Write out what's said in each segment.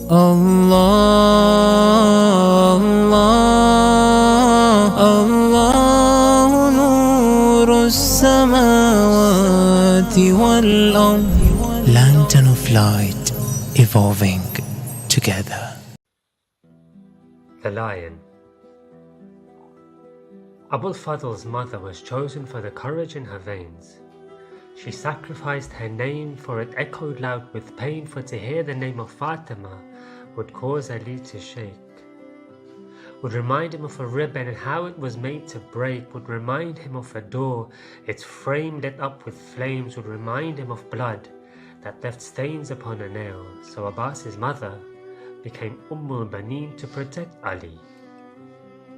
الله الله الله نور السماوات والأرض. Lantern of light, evolving together. The Lion. Abu al-Fadl's mother was chosen for the courage in her veins. She sacrificed her name, for it echoed loud with pain, for to hear the name of Fatima would cause Ali to shake. Would remind him of a ribbon and how it was made to break, would remind him of a door, its frame lit up with flames, would remind him of blood that left stains upon a nail. So Abbas's mother became al-Banin to protect Ali,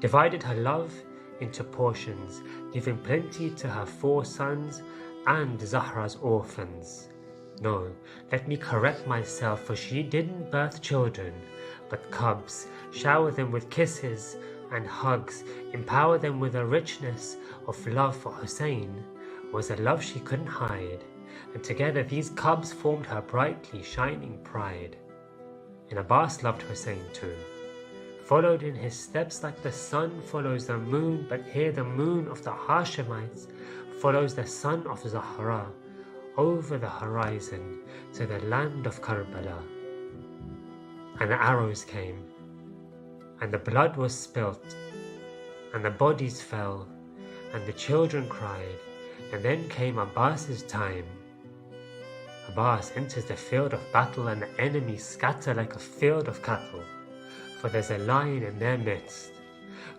divided her love into portions, giving plenty to her 4 sons and Zahra's orphans. No, let me correct myself, for she didn't birth children, but cubs, shower them with kisses and hugs, empower them with a richness of love, for Husayn was a love she couldn't hide, and together these cubs formed her brightly shining pride. And Abbas loved Husayn too, followed in his steps like the sun follows the moon, but here the moon of the Hashemites follows the son of Zahra over the horizon to the land of Karbala. And the arrows came, and the blood was spilt, and the bodies fell, and the children cried, and then came Abbas's time. Abbas enters the field of battle, and the enemy scatter like a field of cattle, for there's a lion in their midst,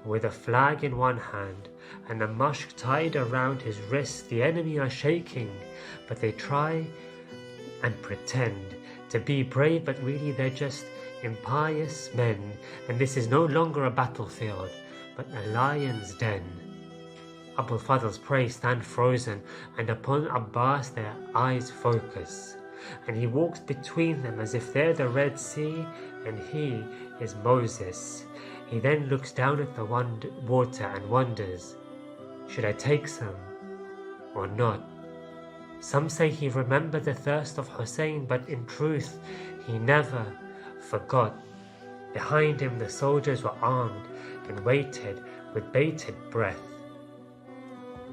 with a flag in one hand, and a mushk tied around his wrist. The enemy are shaking, but they try and pretend to be brave, but really they're just impious men, and this is no longer a battlefield, but a lion's den. Abu al-Fadl's prey stand frozen, and upon Abbas their eyes focus, and he walks between them as if they're the Red Sea and he is Moses. He then looks down at the water and wonders, should I take some or not? Some say he remembered the thirst of Husayn, but in truth he never forgot. Behind him the soldiers were armed and waited with bated breath.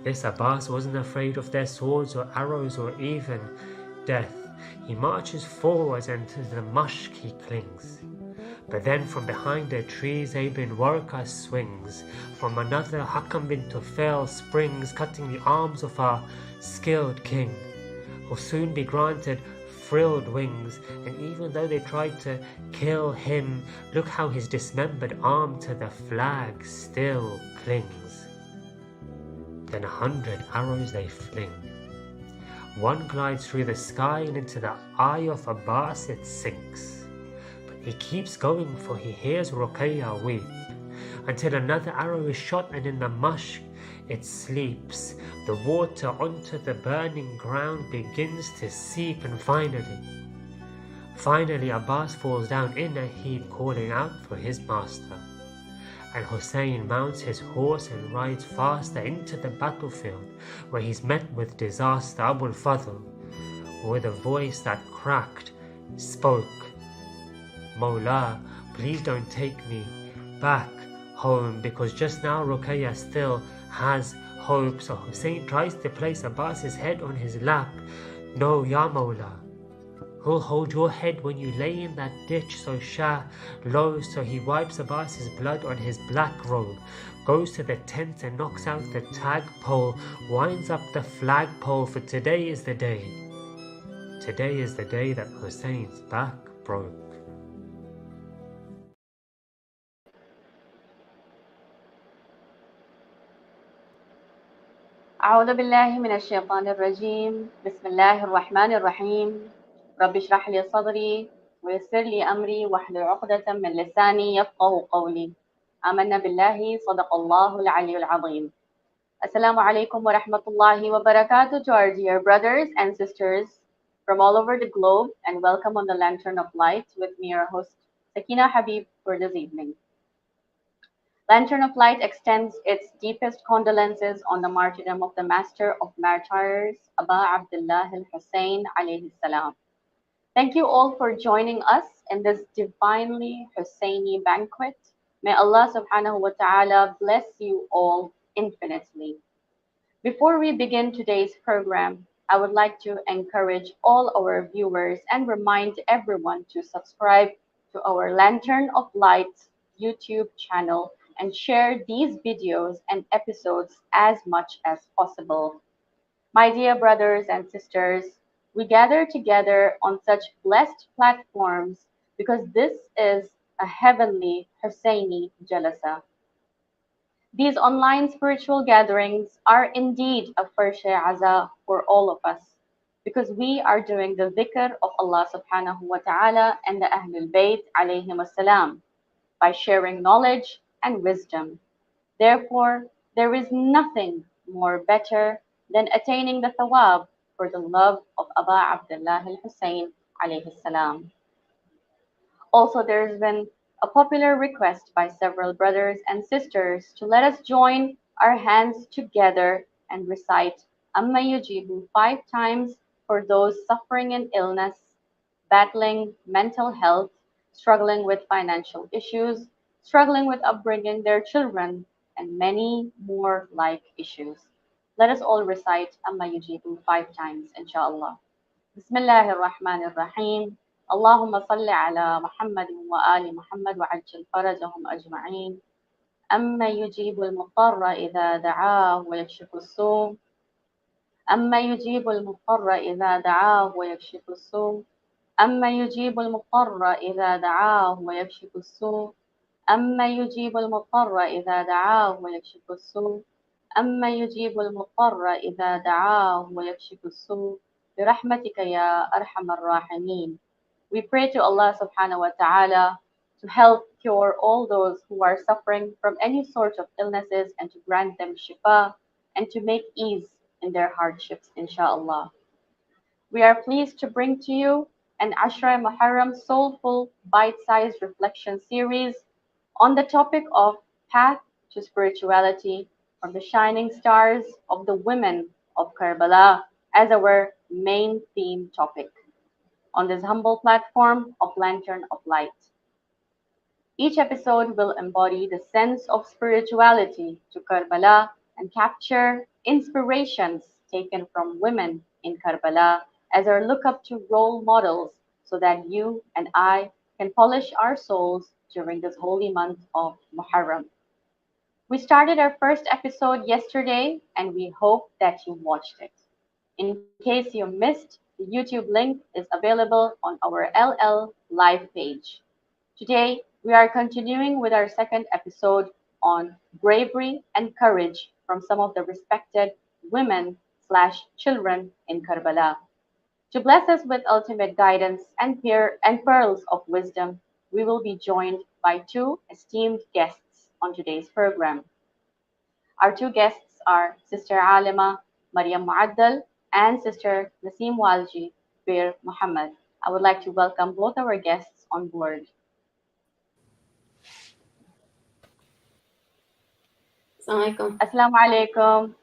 This Abbas wasn't afraid of their swords or arrows or even death. He marches forwards and to the mushk he clings. But then from behind the trees Ibn Warqa swings, from another Hakam bin Tufail springs, cutting the arms of our skilled king, who'll soon be granted frilled wings. And even though they tried to kill him, look how his dismembered arm to the flag still clings. Then 100 arrows they fling. One glides through the sky, and into the eye of Abbas it sinks. He keeps going, for he hears Ruqayya weep, until another arrow is shot, and in the mushk it sleeps. The water onto the burning ground begins to seep, and finally Abbas falls down in a heap, calling out for his master. And Husayn mounts his horse and rides faster into the battlefield, where he's met with disaster. Abu al-Fadl, with a voice that cracked, spoke, Mawla, please don't take me back home, because just now Ruqayya still has hope. So Husayn tries to place Abbas's head on his lap. No, Ya Mawla, who'll hold your head when you lay in that ditch so shallow? So he wipes Abbas's blood on his black robe, goes to the tent and knocks out the tagpole, winds up the flagpole, for today is the day. Today is the day that Husayn's back broke. أعوذ بالله من الشيطان الرجيم بسم الله الرحمن الرحيم رب اشرح لي صدري ويسر لي أمري واحلل عقدة من لساني يفقه قولي آمنا بالله صدق الله العلي العظيم. Assalamu alaikum wa rahmatullahi wa barakatuh to our dear brothers and sisters from all over the globe, and welcome on the Lantern of Light with me, your host Sakeena Habib, for this evening. Lantern of Light extends its deepest condolences on the martyrdom of the Master of Martyrs, Aba Abdillah Hussain alayhi salam. Thank you all for joining us in this divinely Husseini banquet. May Allah subhanahu wa ta'ala bless you all infinitely. Before we begin today's program, I would like to encourage all our viewers and remind everyone to subscribe to our Lantern of Light YouTube channel and share these videos and episodes as much as possible. My dear brothers and sisters, we gather together on such blessed platforms because this is a heavenly Husseini Jalasa. These online spiritual gatherings are indeed a first aza for all of us because we are doing the dhikr of Allah subhanahu wa ta'ala and the Ahlul Bayt alayhim assalam by sharing knowledge and wisdom. Therefore, there is nothing more better than attaining the thawab for the love of Aba Abdillah Hussain alayhi salam. Also, there's been a popular request by several brothers and sisters to let us join our hands together and recite Amma Yujibu 5 times for those suffering in illness, battling mental health, struggling with financial issues, struggling with upbringing their children, and many more life issues. Let us all recite Amma Yujibu 5 times, inshallah. بسم الله الرحمن الرحيم اللهم صل على محمد وآل محمد وعجل فرجهم أجمعين أما يجيب المضطر إذا دعاه ويكشف السوء أما يجيب المضطر إذا دعاه ويكشف السوء أما يجيب المضطر إذا دعاه ويكشف السوء أما يجيب المضطر إذا دعاه ويكشف السوء أما يجيب المضطر إذا دعاه ويكشف السوء برحمتك يا أرحم الراحمين. We pray to Allah subhanahu wa ta'ala to help cure all those who are suffering from any sort of illnesses and to grant them shifa and to make ease in their hardships, inshallah. We are pleased to bring to you an Ashra Muharram soulful bite-sized reflection series on the topic of path to spirituality from the shining stars of the women of Karbala as our main theme topic on this humble platform of Lantern of Light. Each episode will embody the sense of spirituality to Karbala and capture inspirations taken from women in Karbala as our look up to role models so that you and I can polish our souls during this holy month of Muharram. We started our first episode yesterday and we hope that you watched it. In case you missed, the YouTube link is available on our LL live page. Today, we are continuing with our second episode on bravery and courage from some of the respected women/children in Karbala. To bless us with ultimate guidance and pearls of wisdom, we will be joined by two esteemed guests on today's program. Our two guests are Sister Alimah, Maryam Moaddal, and Sister Nasim Walji, Pirmohamed. I would like to welcome both our guests on board. Assalamualaikum. Assalamu alaikum.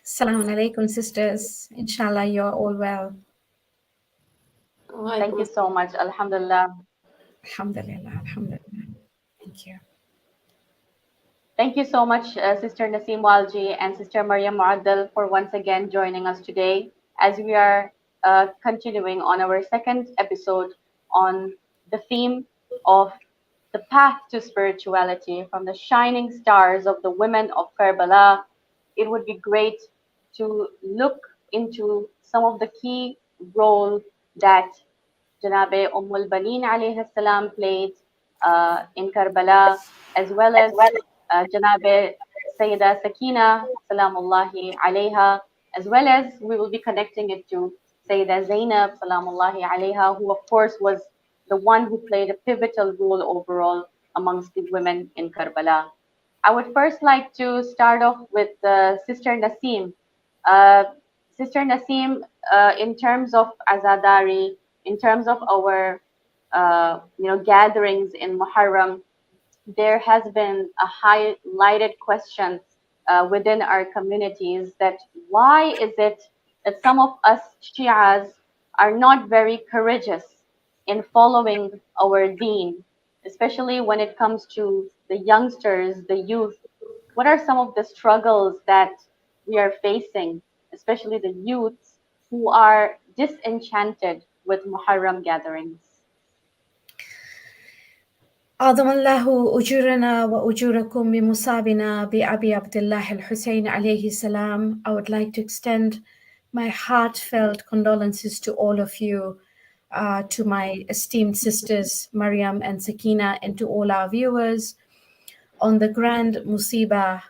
Assalamu alaikum, sisters. Inshallah, you're all well. Thank you so much. Alhamdulillah. Alhamdulillah, alhamdulillah. Thank you. Thank you so much, Sister Nasim Walji and Sister Maryam Moaddal, for once again joining us today as we are continuing on our second episode on the theme of the path to spirituality from the shining stars of the women of Karbala. It would be great to look into some of the key role that Janabe al-Banin alayhi salam played in Karbala, as well as Janabe Sayyida Sakina salamullahi alayha, as well as we will be connecting it to Sayyida Zainab salamullahi alayha, who of course was the one who played a pivotal role overall amongst the women in Karbala. I would first like to start off with Sister Nasim. Sister Nasim, in terms of Azadari, in terms of our gatherings in Muharram, there has been a highlighted question within our communities that why is it that some of us Shias are not very courageous in following our deen, especially when it comes to the youngsters, the youth? What are some of the struggles that we are facing, especially the youths who are disenchanted with Muharram gatherings? أعظم الله أجورنا وأجوركم بمصابنا بأبي عبد الله الحسين عليه السلام. I would like to extend my heartfelt condolences to all of you, to my esteemed sisters Maryam and Sakina, and to all our viewers on the grand musibah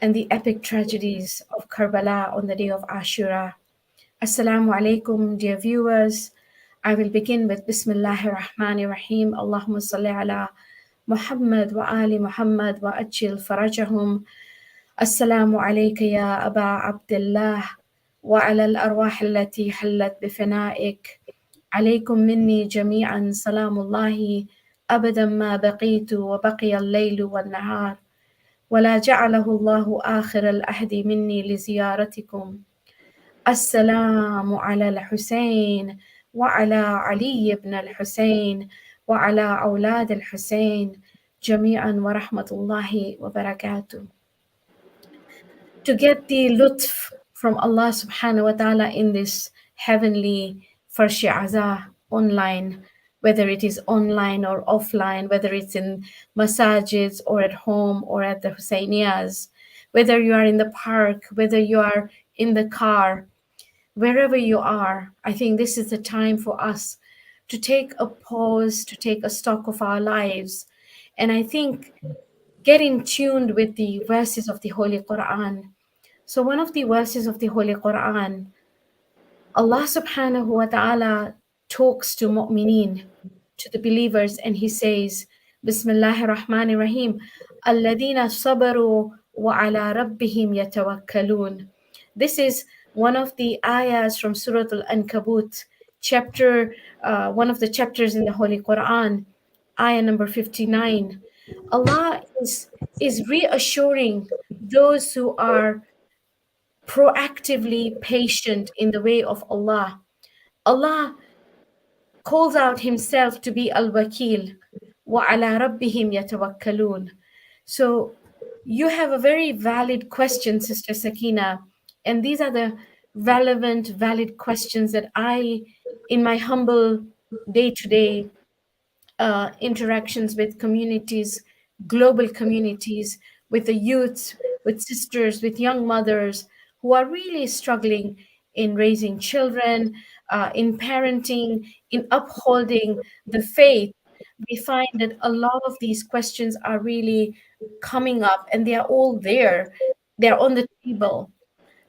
and the epic tragedies of Karbala on the day of Ashura. Assalamu alaikum, dear viewers. I will begin with Bismillahir Rahmanir Rahim. Allahumma salli ala Muhammad wa ali Muhammad wa ajil farajahum. Assalamu alayka ya Aba Abdillah wa ala al-arwah allati hallat bifana'ik. عليكم مني جميعا سلام الله أبدا ما بقيت وبقي الليل والنهار ولا جعله الله آخر العهد مني لزيارتكم. السلام على الحسين وعلى علي بن الحسين وعلى أولاد الحسين جميعا ورحمة الله وبركاته. To get the lutf from Allah subhanahu wa ta'ala in this heavenly Farshi Azah online, whether it is online or offline, whether it's in masajids or at home or at the Husainiyas, whether you are in the park, whether you are in the car, wherever you are, I think this is the time for us to take a pause, to take a stock of our lives. And I think get in tuned with the verses of the Holy Quran. So one of the verses of the Holy Quran, Allah subhanahu wa ta'ala talks to mu'mineen, to the believers, and He says, Bismillahir Rahmanir Rahim, Alladina sabaru wa ala rabbihim yatawakkalun. This is one of the ayahs from Surah Al-Ankabut, one of the chapters in the Holy Quran, ayah number 59. Allah is reassuring those who are proactively patient in the way of Allah. Allah calls out Himself to be Al-Wakil, وَعَلَى رَبِّهِمْ يَتَوَكَّلُونَ. So you have a very valid question, Sister Sakina, and these are the relevant, valid questions that I, in my humble day-to-day interactions with communities, global communities, with the youths, with sisters, with young mothers who are really struggling in raising children, in parenting, in upholding the faith, we find that a lot of these questions are really coming up and they are all there. They're on the table.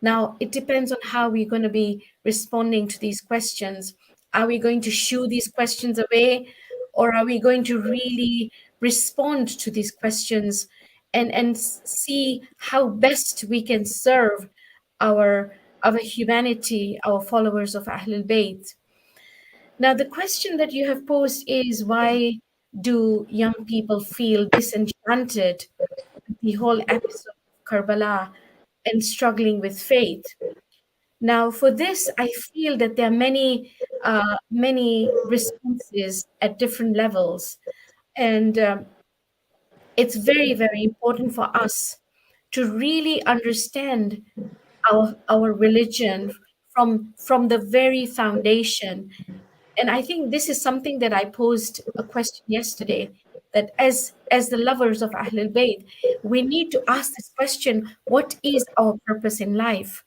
Now, it depends on how we're going to be responding to these questions. Are we going to shoo these questions away, or are we going to really respond to these questions and see how best we can serve our humanity, our followers of Ahlul Bayt? Now, the question that you have posed is, why do young people feel disenchanted with the whole episode of Karbala and struggling with faith? Now, for this, I feel that there are many responses at different levels, and it's very, very important for us to really understand our religion from the very foundation. And I think this is something that I posed a question yesterday, that as the lovers of Ahlul Bayt, we need to ask this question: what is our purpose in life?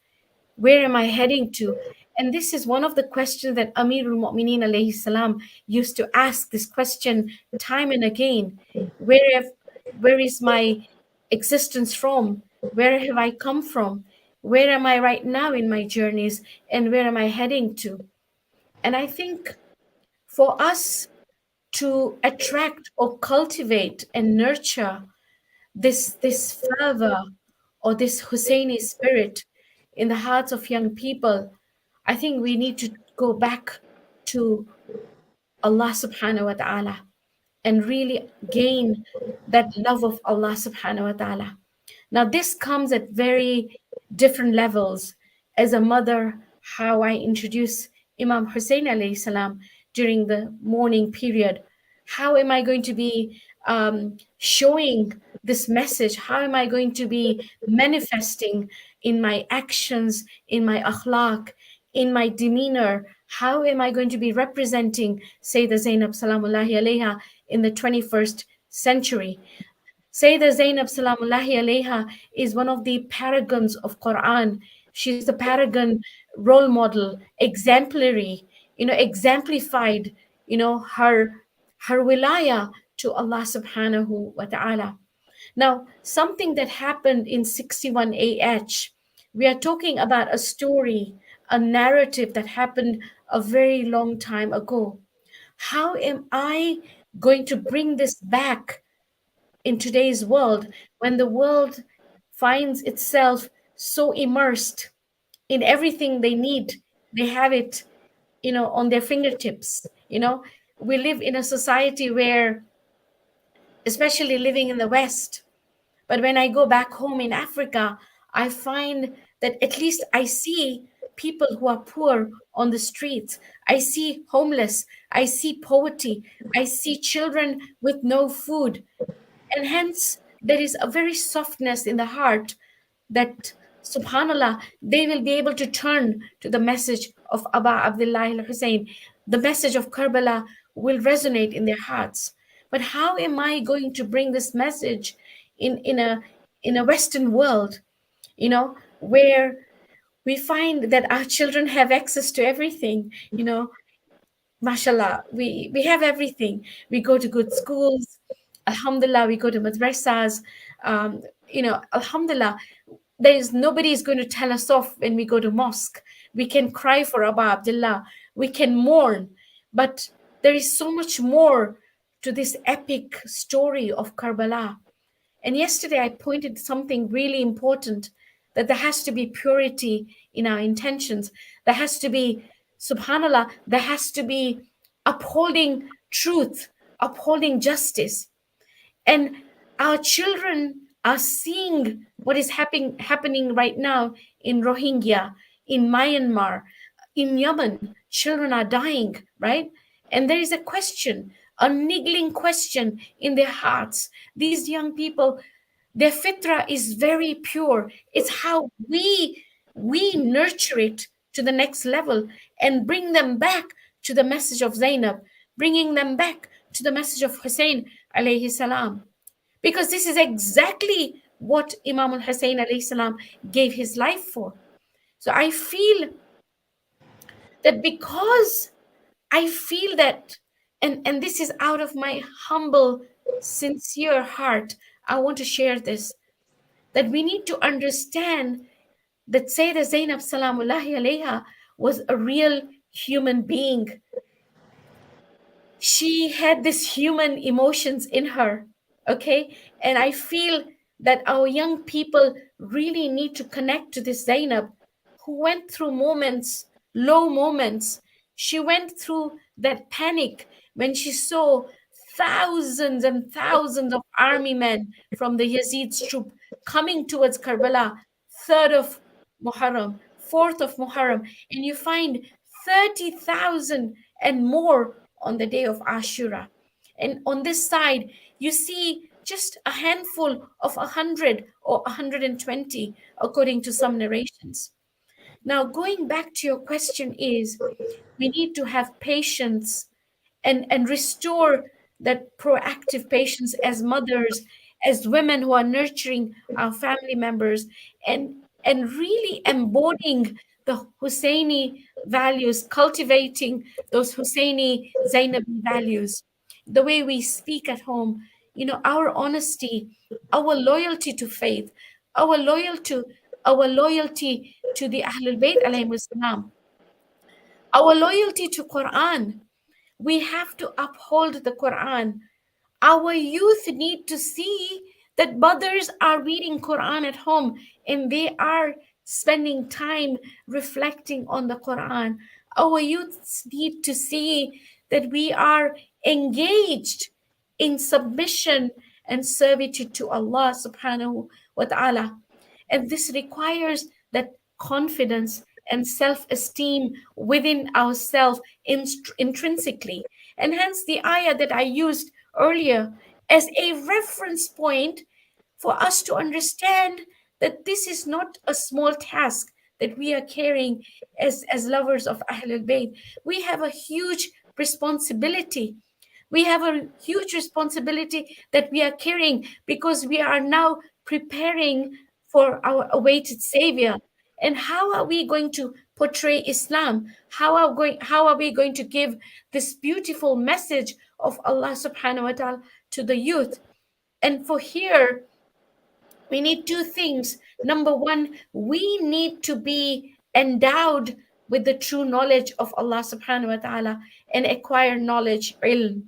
Where am I heading to? And this is one of the questions that Amirul Mu'mineen alayhi salam used to ask this question time and again. Where is my existence from? Where have I come from? Where am I right now in my journeys? And where am I heading to? And I think for us to attract or cultivate and nurture this fervor or this Husseini spirit in the hearts of young people, I think we need to go back to Allah subhanahu wa ta'ala and really gain that love of Allah subhanahu wa ta'ala. Now, this comes at very different levels. As a mother, how I introduce Imam Husayn alayhi salam during the morning period? How am I going to be showing this message? How am I going to be manifesting in my actions, in my akhlaq, in my demeanor? How am I going to be representing Sayyidah Zainab Salamullahi alayha in the 21st century? Sayyidah Zainab Salamullahi alayha is one of the paragons of Quran. She's the paragon role model, exemplary, exemplified, her wilaya to Allah subhanahu wa ta'ala. Now, something that happened in 61 AH, we are talking about a story, a narrative that happened a very long time ago. How am I going to bring this back in today's world when the world finds itself so immersed in everything they need? They have it, on their fingertips. We live in a society where, especially living in the West, but when I go back home in Africa, I find that at least I see people who are poor on the streets. I see homeless. I see poverty. I see children with no food. And hence, there is a very softness in the heart that, subhanallah, they will be able to turn to the message of Aba Abdillah Hussain. The message of Karbala will resonate in their hearts. But how am I going to bring this message in a Western world, where we find that our children have access to everything, mashallah, we have everything. We go to good schools, alhamdulillah, we go to madrasas, alhamdulillah, there is nobody is going to tell us off when we go to mosque. We can cry for Aba Abdullah, we can mourn, but there is so much more to this epic story of Karbala. And yesterday I pointed something really important, that there has to be purity in our intentions. There has to be, subhanallah, there has to be upholding truth, upholding justice. And our children are seeing what is happening right now in Rohingya, in Myanmar, in Yemen. Children are dying, right? And there is a question, a niggling question in their hearts. These young people, their fitra is very pure. It's how we nurture it to the next level and bring them back to the message of Zainab, bringing them back to the message of Hussein alayhi salam. Because this is exactly what Imam Husayn alayhi salam gave his life for. So I feel that, because I feel that, and this is out of my humble, sincere heart, I want to share this, that we need to understand that Sayyidah Zainab Salamullahi alayha was a real human being. She had this human emotions in her, okay? And I feel that our young people really need to connect to this Zainab, who went through moments, low moments. She went through that panic when she saw thousands and thousands of army men from the Yazid's troop coming towards Karbala, 3rd of Muharram, 4th of Muharram, and you find 30,000 and more on the day of Ashura. And on this side, you see just a handful of 100 or 120, according to some narrations. Now, going back to your question is, we need to have patience and restore that proactive patience as mothers, as women who are nurturing our family members, and really embodying the Husseini values, cultivating those Husseini Zainabi values, the way we speak at home, our honesty, our loyalty to faith, our loyalty to the Ahlul Bayt alayhi salam, our loyalty to Quran. We have to uphold the Quran. Our youth need to see that mothers are reading Quran at home and they are spending time reflecting on the Quran. Our youths need to see that we are engaged in submission and servitude to Allah subhanahu wa ta'ala. And this requires that confidence and self-esteem within ourselves intrinsically. And hence the ayah that I used earlier as a reference point for us to understand that this is not a small task that we are carrying as lovers of Ahlul Bayt. We have a huge responsibility. We have a huge responsibility that we are carrying because we are now preparing for our awaited Savior. And how are we going to portray Islam? How are we going to give this beautiful message of Allah subhanahu wa ta'ala to the youth? And for here, we need two things. Number one, we need to be endowed with the true knowledge of Allah subhanahu wa ta'ala and acquire knowledge, ilm.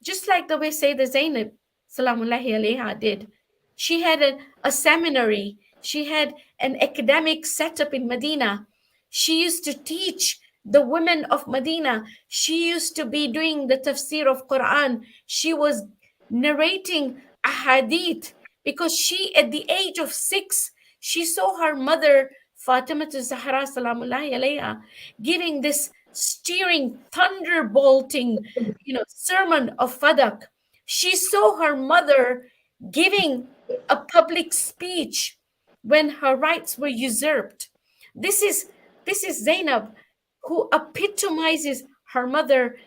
Just like the way Sayyidah Zainab, salamullahi alayha, did. She had a seminary, she had an academic setup in Medina. She used to teach the women of Medina. She used to be doing the tafsir of Quran. She was narrating ahadith because she, at the age of 6, she saw her mother, Fatima Zahra salamullahi alayha, giving this steering, thunderbolting, sermon of Fadak. She saw her mother giving a public speech when her rights were usurped. This is Zainab, who epitomizes her mother,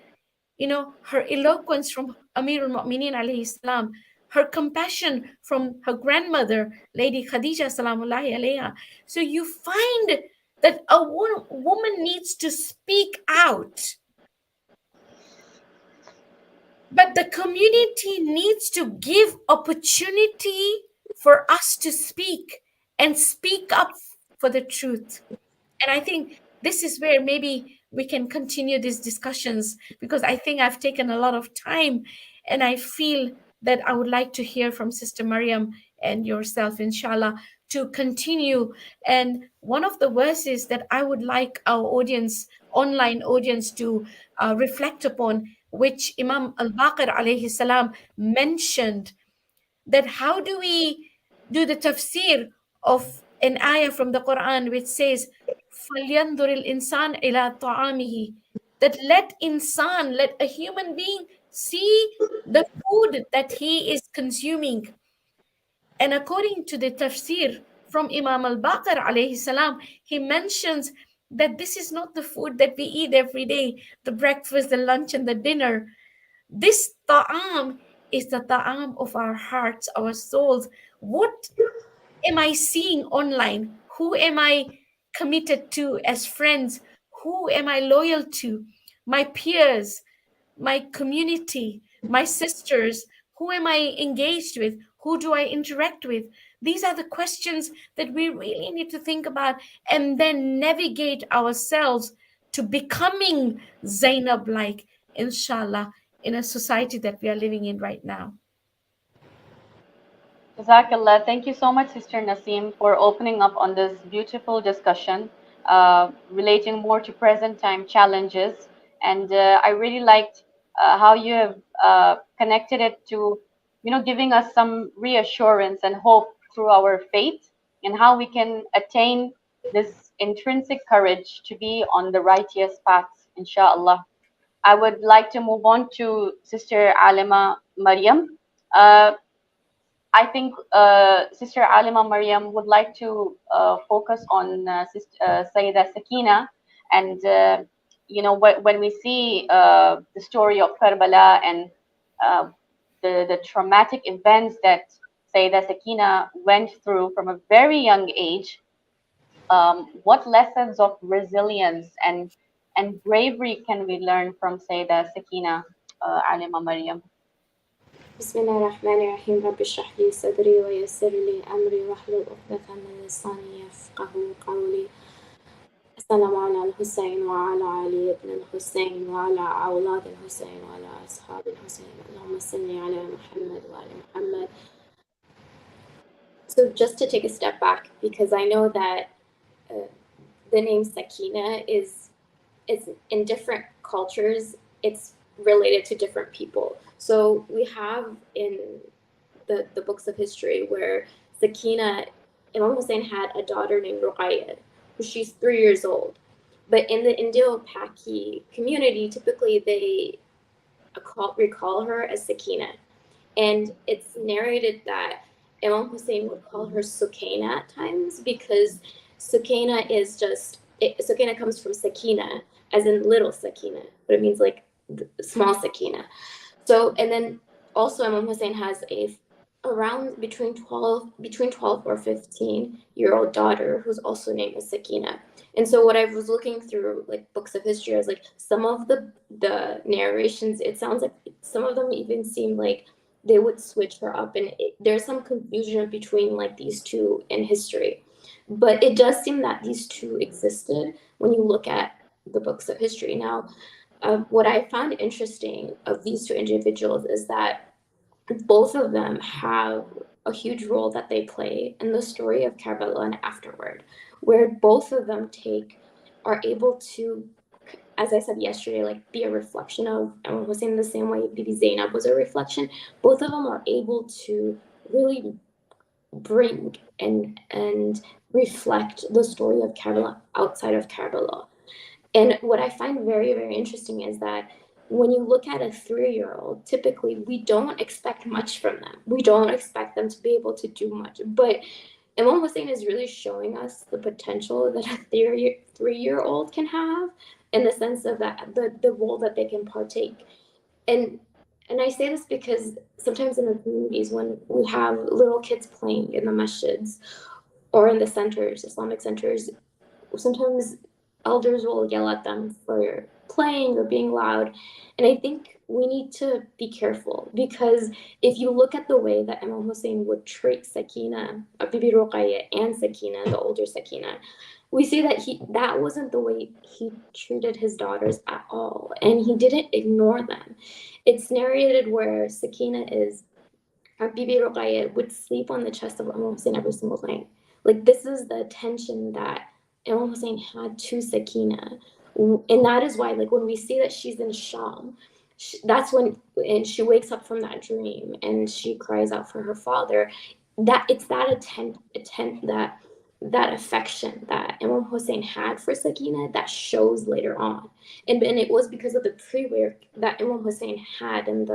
her eloquence from Amir al-Mu'mineen alayhi salam, her compassion from her grandmother, Lady Khadija salamullahi alayha. So you find that a woman needs to speak out, but the community needs to give opportunity for us to speak and speak up for the truth. And I think this is where maybe we can continue these discussions, because I think I've taken a lot of time, and I feel that I would like to hear from Sister Maryam and yourself, inshallah, to continue. And one of the verses that I would like our audience, online audience, to reflect upon, which Imam al-Baqir alayhi salam mentioned, that how do we do the tafsir of an ayah from the Quran which says, فَلْيَنْظُرِ الْإِنسَانِ إِلَىٰ طَعَامِهِ, that let a human being see the food that he is consuming. And according to the tafsir from Imam al-Baqir alayhi salam, he mentions that this is not the food that we eat every day, the breakfast, the lunch, and the dinner. This ta'am is the ta'am of our hearts, our souls. What am I seeing online? Who am I committed to as friends? Who am I loyal to? My peers, my community, my sisters. Who am I engaged with? Who do I interact with? These are the questions that we really need to think about and then navigate ourselves to becoming Zainab like, inshallah, in a society that we are living in right now. Jazakallah. Thank you so much, Sister Nasim, for opening up on this beautiful discussion relating more to present time challenges. And I really liked how you have connected it to, giving us some reassurance and hope through our faith, and how we can attain this intrinsic courage to be on the righteous path, inshallah. I would like to move on to Sister Alimah Maryam. I think Sister Alimah Maryam would like to focus on Sayyidah Sakina, and when we see the story of Karbala and the traumatic events that Sayyidah Sakina went through from a very young age, what lessons of resilience and bravery can we learn from Sayyidah Sakina, Alimah Maryam? بسم الله الرحمن الرحيم رب اشرح لي صدري ويسر لي أمري واحلل عقدة من لساني يفقهوا قولي. السلام على الحسين وعلى علي بن الحسين وعلى أولاد الحسين وعلى أصحاب الحسين اللهم صل على محمد وعلى محمد. So just to take a step back, because I know that the name Sakina is in different cultures, it's related to different people. So we have in the books of history where Sakina, Imam Husayn had a daughter named Ruqayyah, she's 3 years old. But in the Indo-Paki community, typically they recall her as Sakina. And it's narrated that Imam Husayn would call her Sakeena at times, because Sakeena is just, Sakeena comes from Sakina, as in little Sakina, but it means like small Sakina. So, and then also Imam Husayn has around between 12 or 15-year-old daughter who's also named as Sakina. And so what I was looking through, like books of history, I was like, some of the narrations, it sounds like some of them even seem like they would switch her up, and there's some confusion between like these two in history. But it does seem that these two existed when you look at the books of history. Now, what I found interesting of these two individuals is that both of them have a huge role that they play in the story of Karbala and afterward, where both of them are able to, as I said yesterday, like be a reflection of Imam Husayn the same way Lady Zainab was a reflection. Both of them are able to really bring and reflect the story of Karbala outside of Karbala. And what I find very, very interesting is that when you look at a 3-year-old, typically we don't expect much from them. We don't expect them to be able to do much. But Imam Husayn is really showing us the potential that a 3-year-old can have, in the sense of that the role that they can partake. And I say this because sometimes in the communities, when we have little kids playing in the masjids or in the centers, Islamic centers, sometimes elders will yell at them for playing or being loud. And I think we need to be careful, because if you look at the way that Imam Husayn would treat Sakina, Bibi Ruqayya, and Sakina, the older Sakina, we see that that wasn't the way he treated his daughters at all. And he didn't ignore them. It's narrated where Sakina Bibi Ruqayya would sleep on the chest of Imam Husayn every single night. Like, this is the attention that Imam Husayn had to Sakina. And that is why, like, when we see that she's in Sham, that's when, and she wakes up from that dream and she cries out for her father, that it's that that affection that Imam Husayn had for Sakina that shows later on. And it was because of the prayer that Imam Husayn had, and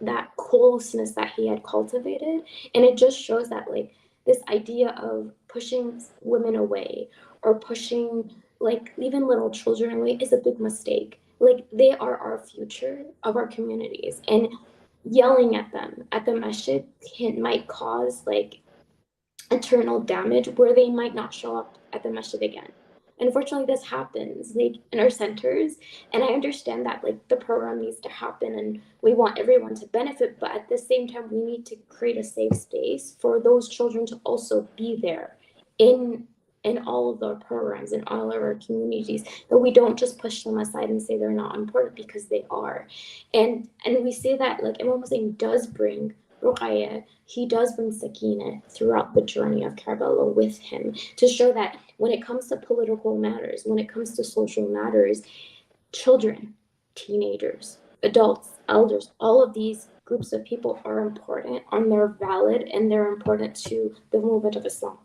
that closeness that he had cultivated. And it just shows that, like, this idea of pushing women away or pushing, like, even little children away is a big mistake. Like, they are our future of our communities, and yelling at them at the masjid might cause, like, eternal damage where they might not show up at the masjid again. Unfortunately, this happens, like, in our centers, and I understand that, like, the program needs to happen and we want everyone to benefit, but at the same time we need to create a safe space for those children to also be there in all of our programs, in all of our communities, that we don't just push them aside and say they're not important, because they are. And we say that, like, Imam Husayn does bring Ruqayya, he does bring Sakina throughout the journey of Karbala with him, to show that when it comes to political matters, when it comes to social matters, children, teenagers, adults, elders, all of these groups of people are important, and they're valid, and they're important to the movement of Islam.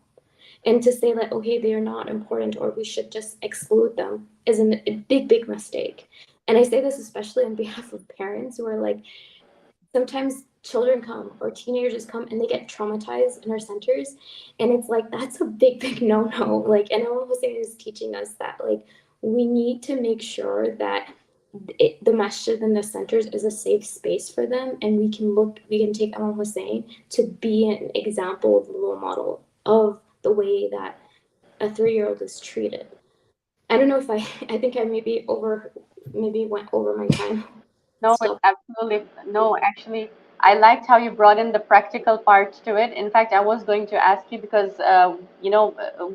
And to say that, okay, they are not important or we should just exclude them is a big, big mistake. And I say this especially on behalf of parents who are like, sometimes children come or teenagers come and they get traumatized in our centers, and it's like, that's a big, big no-no. Like, and Imam Husayn is teaching us that, like, we need to make sure that the masjid and the centers is a safe space for them, and we can take Imam Husayn to be an example of a role model of the way that a 3-year-old is treated. I don't know if I think I maybe went over my time. No, absolutely. No, actually, I liked how you brought in the practical part to it. In fact, I was going to ask you because,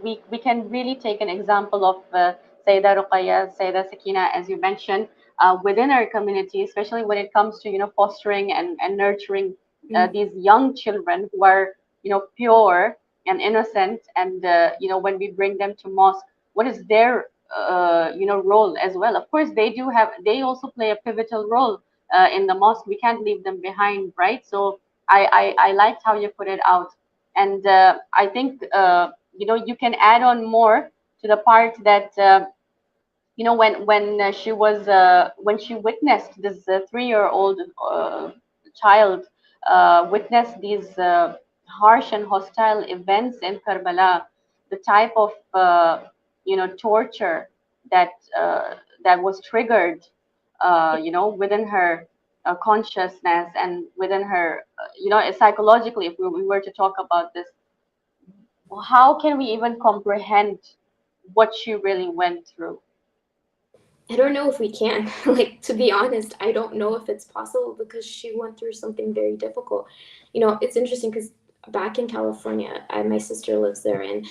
we can really take an example of Sayyidah Ruqayya, Sayyidah Sakina, as you mentioned, within our community, especially when it comes to, fostering and nurturing these young children who are, pure and innocent. And, when we bring them to mosque, what is their role as well? Of course, they also play a pivotal role in the mosque. We can't leave them behind, right? So I liked how you put it out, and I think you can add on more to the part that when she witnessed this 3-year-old child witness these harsh and hostile events in Karbala, the type of torture that that was triggered within her consciousness and within her psychologically, if we were to talk about this, how can we even comprehend what she really went through? I don't know if we can. Like, to be honest, I don't know if it's possible because she went through something very difficult. It's interesting because back in California, my sister lives there, and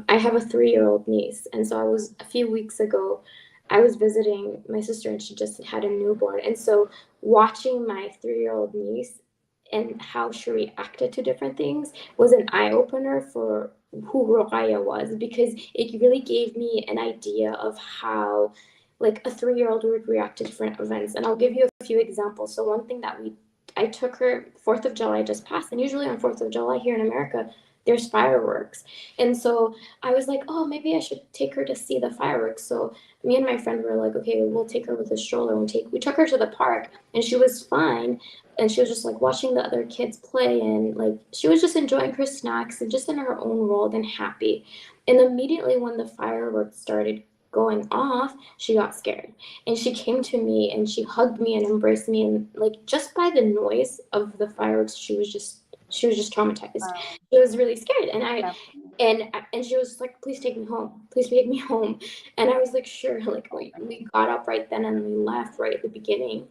I have a 3-year-old niece. And so a few weeks ago, I was visiting my sister, and she just had a newborn. And so watching my 3-year-old niece and how she reacted to different things was an eye opener for who Ruqayya was, because it really gave me an idea of how like a 3-year-old would react to different events. And I'll give you a few examples. So one thing that I took her, 4th of July just passed, and usually on 4th of July here in America, there's fireworks. And so I was like, oh, maybe I should take her to see the fireworks. So me and my friend were like, okay, we'll take her with a stroller. We took her to the park, and she was fine. And she was just like watching the other kids play, and like she was just enjoying her snacks and just in her own world and happy. And immediately when the fireworks started going off, she got scared, and she came to me and she hugged me and embraced me, and like just by the noise of the fireworks, she was just traumatized. Wow. She was really scared, and she was like, please take me home, please take me home. And I was like, sure. Like we got up right then and we left right at the beginning,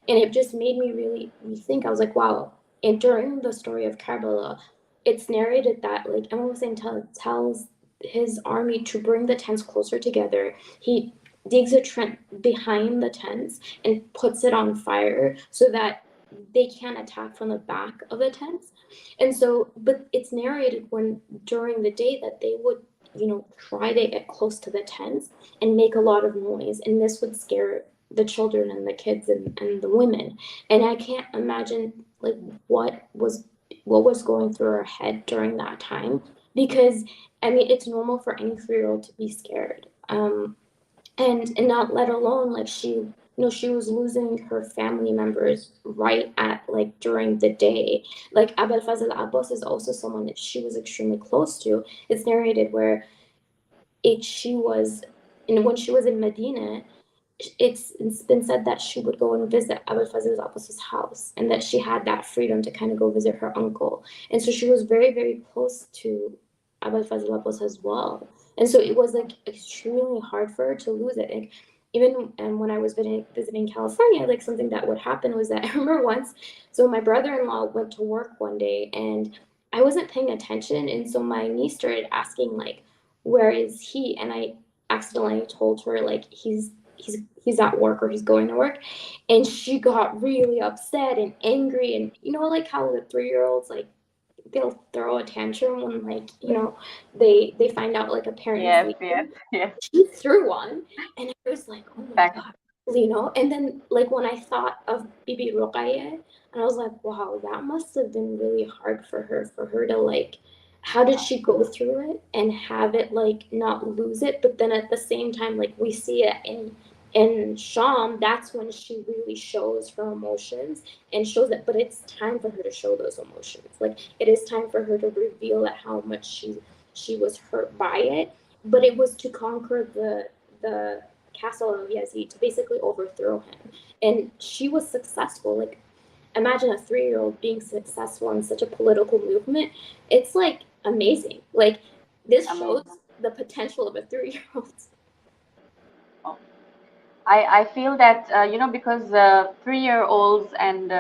and it just made me really think. I was like, wow. And during the story of Karbala, it's narrated that like Imam Husayn tells his army to bring the tents closer together. He digs a trench behind the tents and puts it on fire so that they can't attack from the back of the tents. And so, but it's narrated when during the day that they would, try to get close to the tents and make a lot of noise, and this would scare the children and the kids and the women. And I can't imagine like what was going through her head during that time, because I mean, it's normal for any 3-year-old to be scared. And not let alone like she was losing her family members right at like during the day. Like Aba Abbas is also someone that she was extremely close to. It's narrated where she was, and when she was in Medina, it's been said that she would go and visit Abul Fazl Abbas's house, and that she had that freedom to kind of go visit her uncle. And so she was very, very close to Abul Fazl Abbas as well. And so it was like extremely hard for her to lose it. Like, even when I was visiting California, like something that would happen was that I remember once, so my brother-in-law went to work one day and I wasn't paying attention. And so my niece started asking like, where is he? And I accidentally told her like he's at work, or he's going to work. And she got really upset and angry, and like how the 3-year-olds, like they'll throw a tantrum when like they find out like a parent is leaving. Yes. She threw one, and I was like, oh my Back. god. And then like when I thought of Bibi Ruqayya, and I was like, wow, that must have been really hard for her to like, how did she go through it and have it like not lose it? But then at the same time, like we see it in Sham, that's when she really shows her emotions and shows it. But it's time for her to show those emotions. Like it is time for her to reveal that how much she was hurt by it. But it was to conquer the castle of Yazid, to basically overthrow him. And she was successful. Like imagine a 3-year-old being successful in such a political movement. It's like amazing. Like this shows the potential of a 3-year-old. I feel that because 3-year-olds and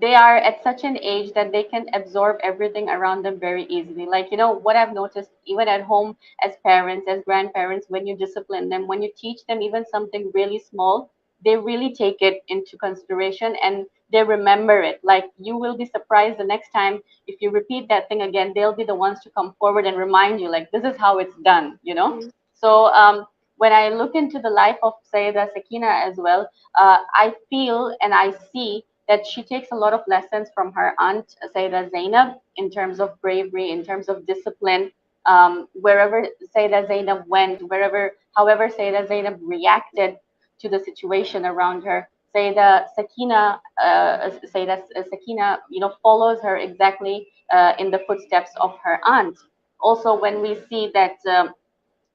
they are at such an age that they can absorb everything around them very easily. Like what I've noticed even at home, as parents, as grandparents, when you discipline them, when you teach them even something really small, they really take it into consideration and they remember it. Like you will be surprised the next time if you repeat that thing again, they'll be the ones to come forward and remind you, like, this is how it's done. Mm-hmm. So when I look into the life of Sayyidah Sakina as well, I feel and I see that she takes a lot of lessons from her aunt, Sayyidah Zainab, in terms of bravery, in terms of discipline. wherever Sayyidah Zainab went, however Sayyidah Zainab reacted to the situation around her, Sayyidah Sakeena, follows her exactly in the footsteps of her aunt. Also, when we see that,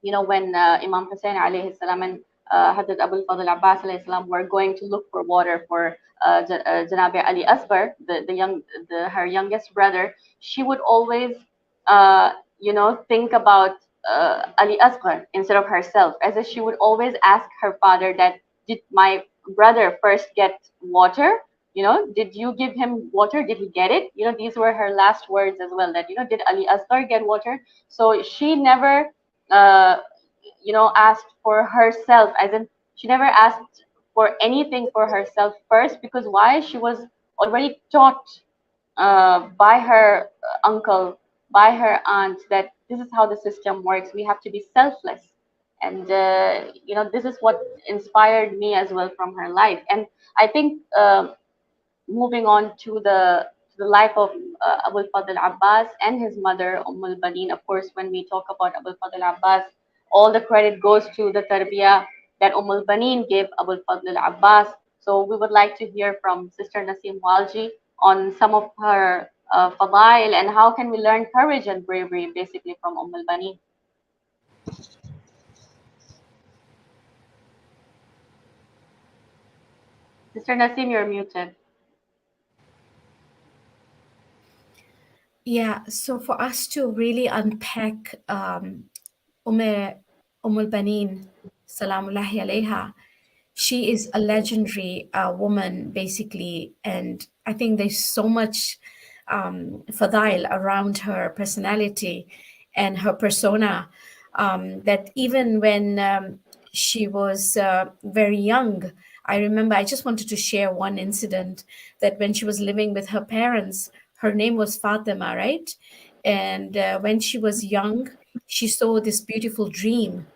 when Imam Husayn alayhi salam and Hazrat Abu Fadl Abbas alayhi salam were going to look for water for Janabi Ali Asghar, her youngest brother, she would always, think about Ali Asghar instead of herself, as if she would always ask her father that, did my brother first get water? Did you give him water? Did he get it? These were her last words as well, that, did Ali Asghar get water? So she never, uh, asked for herself, as in she never asked for anything for herself first, because why? She was already taught by her uncle, by her aunt, that this is how the system works. We have to be selfless. And, this is what inspired me as well from her life. And I think, moving on to the life of Abu Fadl Abbas and his mother, al-Banin. Of course, when we talk about Abu Fadl Abbas, all the credit goes to the tarbiyah that al-Banin gave Abu Fadl Abbas. So we would like to hear from Sister Nasim Walji on some of her fadail, and how can we learn courage and bravery basically from al-Banin. Sister Nasim, you're muted. Yeah, so for us to really unpack Banin, Salamullahi alayha, she is a legendary woman, basically, and I think there's so much fadail around her personality and her persona, that even when she was very young, I remember, I just wanted to share one incident, that when she was living with her parents, her name was Fatima, right? And when she was young, she saw this beautiful dream,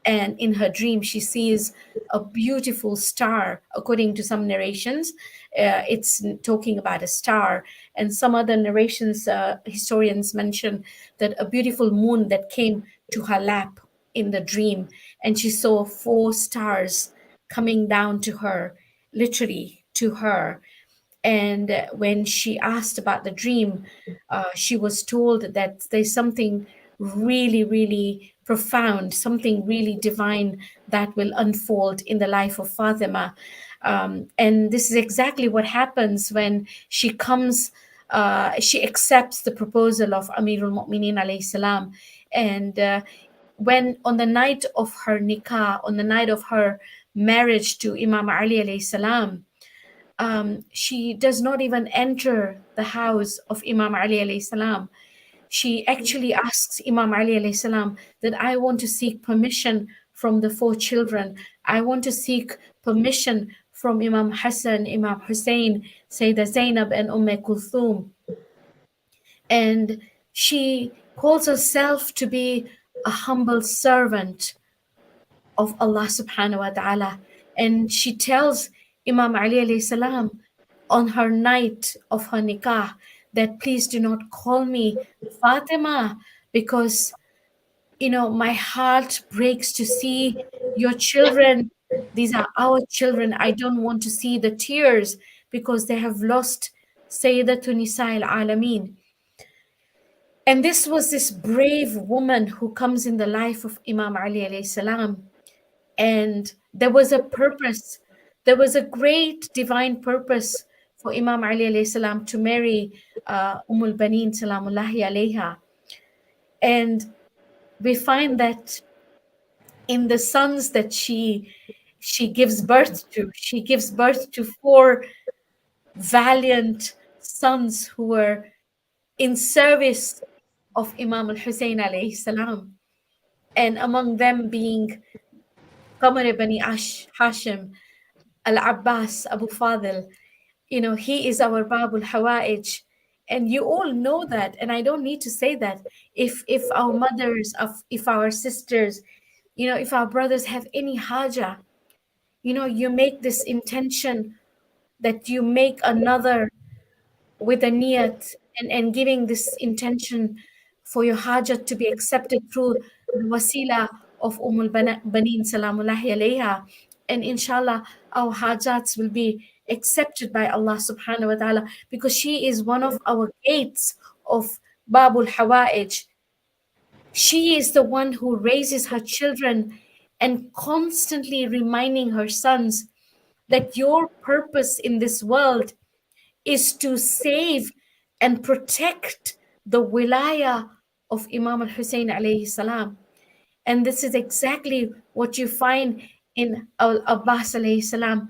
and in her dream she sees a beautiful star. According to some narrations, it's talking about a star, and some other narrations, historians mention that a beautiful moon that came to her lap in the dream, and she saw 4 stars coming down to her, literally to her. And when she asked about the dream, she was told that there's something really, really profound, something really divine that will unfold in the life of Fatima. And this is exactly what happens when she comes, she accepts the proposal of Amirul Mu'mineen alayhi salam. And when on the night of her nikah, on the night of her marriage to Imam Ali alayhi salam, she does not even enter the house of Imam Ali alayhi salam. She actually asks Imam Ali alayhi salam that, I want to seek permission from the 4 children. I want to seek permission from Imam Hassan, Imam Husayn, Sayyidah Zainab, and Kulthum. And she calls herself to be a humble servant of Allah subhanahu wa ta'ala. And she tells Imam Ali alayhi salam on her night of her nikah that, please do not call me Fatima, because my heart breaks to see your children. These are our children. I don't want to see the tears because they have lost Sayyidatu Nisa al-Alameen. And this brave woman who comes in the life of Imam Ali alayhi salam. And there was a purpose, there was a great divine purpose for Imam Ali alayhi salam to marry Banin Salamullahi alayha. And we find that in the sons that she gives birth to, she gives birth to 4 valiant sons who were in service of Imam al-Husayn alayhi salam, and among them being Qamar ibn Hashim, al-Abbas, Abu Fadl. He is our Babul Hawa'ij. And you all know that, and I don't need to say that. If our mothers, if our sisters, if our brothers have any haja, you make this intention that you make another with a niyat, and giving this intention for your hajat to be accepted through the wasila of Banin Salamullahi alayha. And inshallah, our hajats will be accepted by Allah subhanahu wa ta'ala, because she is one of our gates of Babul Hawa'ij. She is the one who raises her children and constantly reminding her sons that your purpose in this world is to save and protect the wilaya of Imam al-Husayn alayhi salam. And this is exactly what you find in al-Abbas alayhi salam.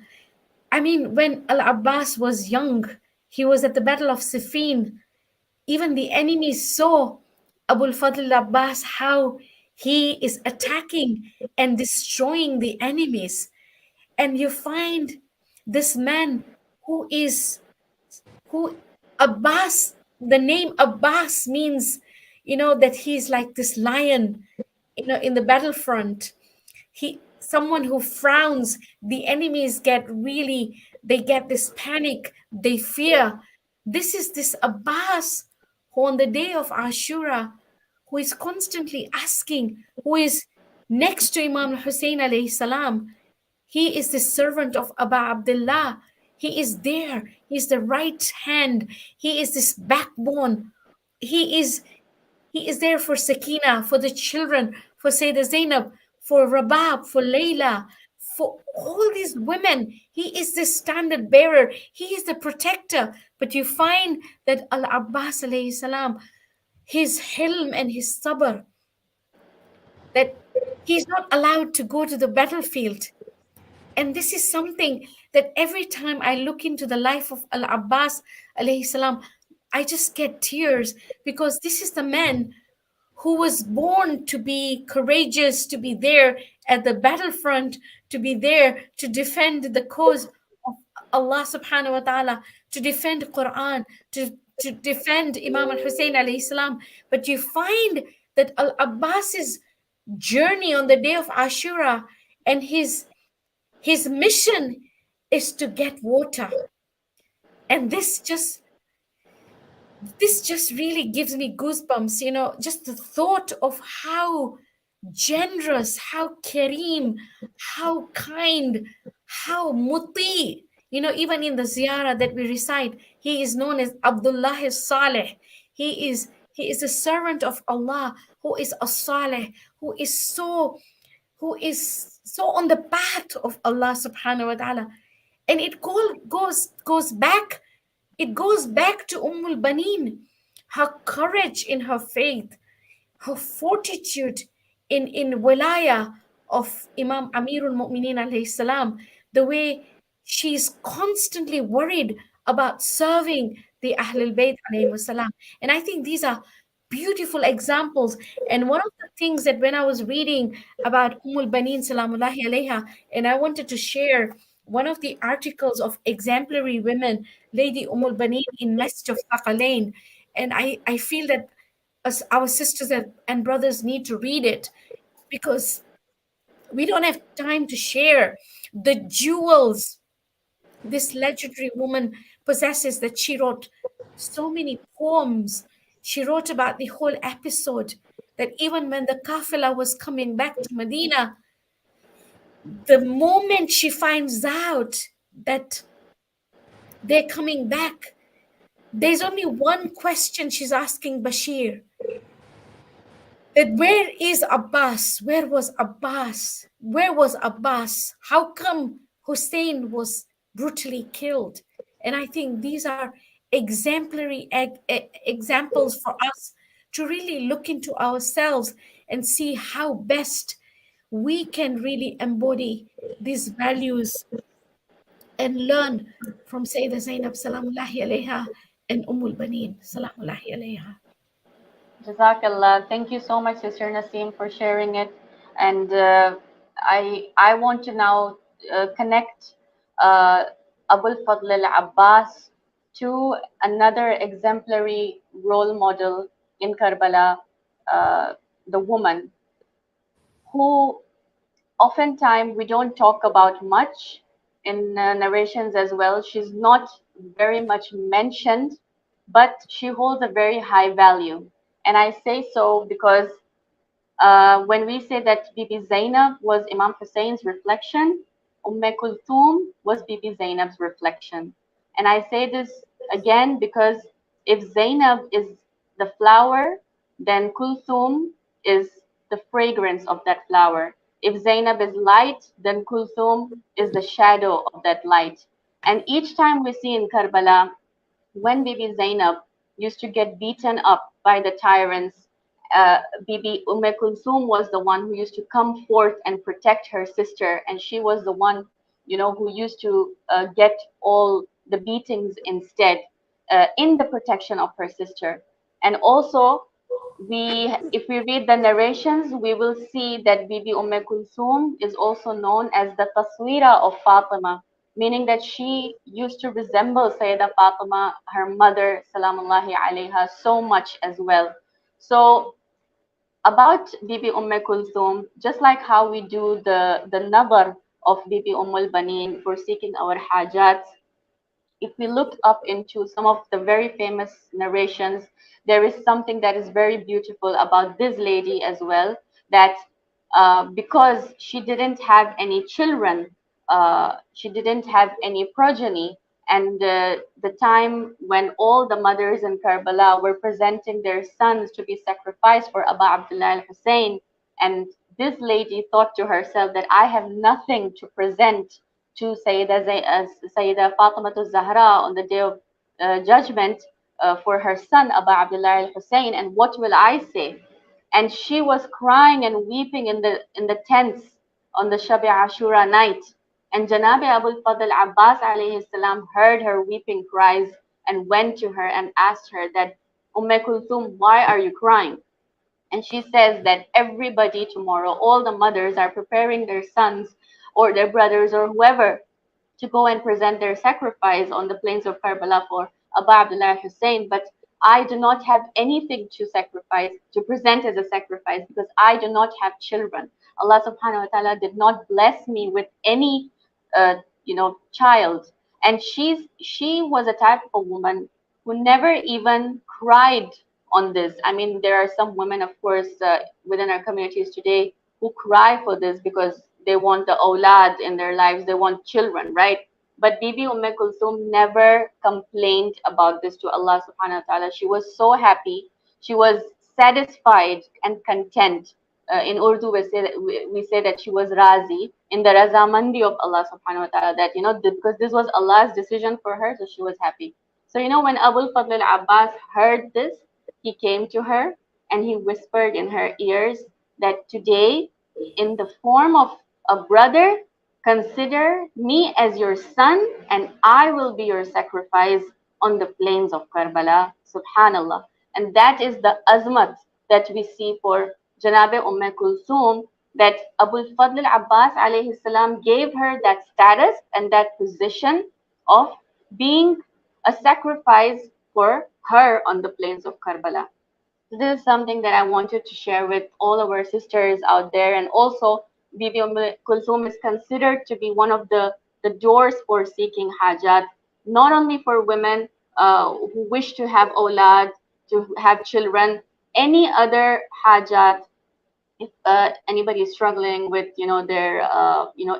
I mean, when al-Abbas was young, he was at the Battle of Siffin. Even the enemies saw Abul Fadl Abbas, how he is attacking and destroying the enemies. And you find this man who is who Abbas, the name Abbas means, that he's like this lion, in the battlefront. Someone who frowns, the enemies they get this panic, they fear. This is this Abbas who on the day of Ashura, who is constantly asking, who is next to Imam Hussein alayhi salam. He is the servant of Aba Abdillah. He is there. He is the right hand. He is this backbone. He is there for Sakina, for the children, for Lady Zainab, for Rabab, for Layla, for all these women. He is the standard bearer. He is the protector. But you find that Al-Abbas alayhi salam, his hilm and his sabr, that he's not allowed to go to the battlefield. And this is something that every time I look into the life of Al-Abbas alayhi salam, I just get tears, because this is the man who was born to be courageous, to be there at the battlefront, to be there to defend the cause of Allah subhanahu wa ta'ala, to defend Quran, to defend Imam al-Husayn alayhi salam. But you find that Al-Abbas's journey on the day of Ashura and his mission is to get water. And this just really gives me goosebumps, just the thought of how generous, how kareem, how kind, how muti. Even in the ziyarah that we recite, he is known as Abdullah Saleh. He is a servant of Allah who is a saleh, who is so on the path of Allah subhanahu wa ta'ala. And it goes back to al-Banin, her courage in her faith, her fortitude in wilaya of Imam Amirul Mu'mineen alayhi salam, the way she's constantly worried about serving the Ahlul Bayt alayhi salam. And I think these are beautiful examples. And one of the things that when I was reading about al-Banin salamullahi alayha, and I wanted to share one of the articles of exemplary women, Lady al-Banin in Masjid of Thaqalain, and I feel that our sisters and brothers need to read it, because we don't have time to share the jewels this legendary woman possesses, that she wrote so many poems. She wrote about the whole episode, that even when the Kafila was coming back to Medina, the moment she finds out that they're coming back, there's only one question she's asking Bashir, that where is Abbas? Where was Abbas? Where was Abbas? How come Hussein was brutally killed? And I think these are exemplary examples for us to really look into ourselves and see how best we can really embody these values and learn from Sayyidah Zainab salamullahi alayha and al-Banin salamullahi alayha. Jazakallah. Thank you so much, Sister Nasim, for sharing it. And I want to now connect Abul Fadl al-Abbas to another exemplary role model in Karbala, the woman who oftentimes we don't talk about much in narrations as well. She's not very much mentioned, but she holds a very high value. And I say so because when we say that Bibi Zainab was Imam Husayn's reflection, Kulthum was Bibi Zainab's reflection. And I say this again because if Zainab is the flower, then Kulthum is the fragrance of that flower. If Zainab is light, then Kulthum is the shadow of that light. And each time we see in Karbala, when Bibi Zainab used to get beaten up by the tyrants, Bibi Kulthum was the one who used to come forth and protect her sister, and she was the one, who used to get all the beatings instead, in the protection of her sister. And also, if we read the narrations, we will see that Bibi Kulthum is also known as the Taswira of Fatima, meaning that she used to resemble Sayyidah Fatima, her mother, salamullahi alayha, so much as well. So about Bibi Kulthum, just like how we do the nazar of Bibi al-Banin for seeking our hajat, if we look up into some of the very famous narrations, there is something that is very beautiful about this lady as well, that because she didn't have any children, she didn't have any progeny, and the time when all the mothers in Karbala were presenting their sons to be sacrificed for Aba Abdillah Hussain, and this lady thought to herself that I have nothing to present to Sayyidah Fatima Zahra on the day of judgment for her son Aba Abdillah Hussain, and what will I say? And she was crying and weeping in the tents on the Shabi Ashura night. And Janabi Abul Fadl Abbas alayhi salam heard her weeping cries and went to her and asked her that, Kulthum, why are you crying? And she says that everybody tomorrow, all the mothers are preparing their sons or their brothers or whoever to go and present their sacrifice on the plains of Karbala for Aba Abdullah Hussain, but I do not have anything to sacrifice, to present as a sacrifice, because I do not have children. Allah subhanahu wa ta'ala did not bless me with any, child. And she was a type of a woman who never even cried on this. I mean, there are some women, of course, within our communities today who cry for this because they want the awlad in their lives, they want children, right? But Bibi Kulthum never complained about this to Allah subhanahu wa ta'ala. She was so happy. She was satisfied and content. In Urdu, we say that she was razi, in the razamandi of Allah subhanahu wa ta'ala, that, because this was Allah's decision for her, so she was happy. So, when Abul Fadl al-Abbas heard this, he came to her and he whispered in her ears that today, in the form of a brother, consider me as your son and I will be your sacrifice on the plains of Karbala. Subhanallah. And that is the azmat that we see for Janabe Kulthum, that Abul Fadl Abbas alayhi salam gave her that status and that position of being a sacrifice for her on the plains of Karbala. So this is something that I wanted to share with all of our sisters out there. And also, Bibi Kulthum is considered to be one of the doors for seeking hajat, not only for women who wish to have awlad, to have children, any other hajat. If anybody is struggling with, their,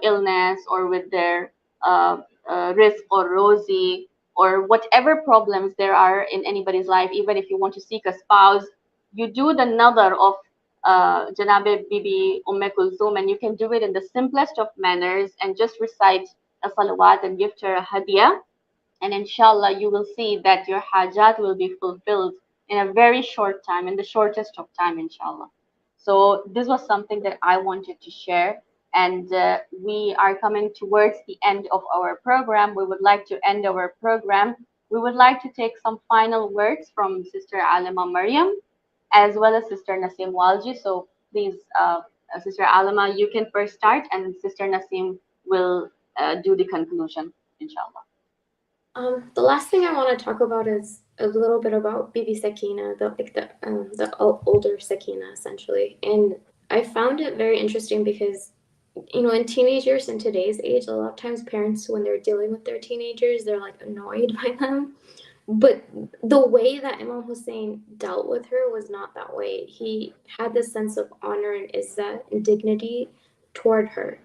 illness, or with their risk or rosy, or whatever problems there are in anybody's life, even if you want to seek a spouse, you do the nazar of Janabe Bibi Kulthum, and you can do it in the simplest of manners and just recite a salawat and give her a hadiah. And inshallah, you will see that your hajat will be fulfilled in a very short time, in the shortest of time, inshallah. So this was something that I wanted to share. And we are coming towards the end of our program. We would like to end our program. We would like to take some final words from Sister Alimah Maryam, as well as Sister Nasim Walji. So please, Sister Alimah, you can first start, and Sister Nasim will do the conclusion, inshallah. The last thing I want to talk about is a little bit about Bibi Sakina, the older Sakina, essentially. And I found it very interesting because, in teenagers in today's age, a lot of times parents, when they're dealing with their teenagers, they're like annoyed by them. But the way that Imam Husayn dealt with her was not that way. He had this sense of honor and izzah and dignity toward her.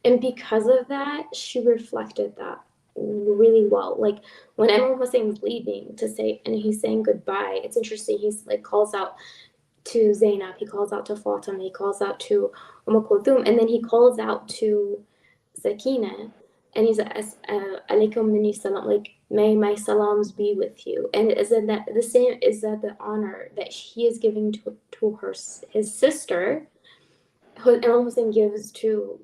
And because of that, she reflected that really well. Like when Imam Husayn's leaving to say, and he's saying goodbye, it's interesting. He's like calls out to Zainab, he calls out to Fatima, he calls out to Kulthum, and then he calls out to Sakina, and he's alaykum minni salam, like may my salams be with you. And isn't that the same? Is that the honor that he is giving to her his sister, and almost gives to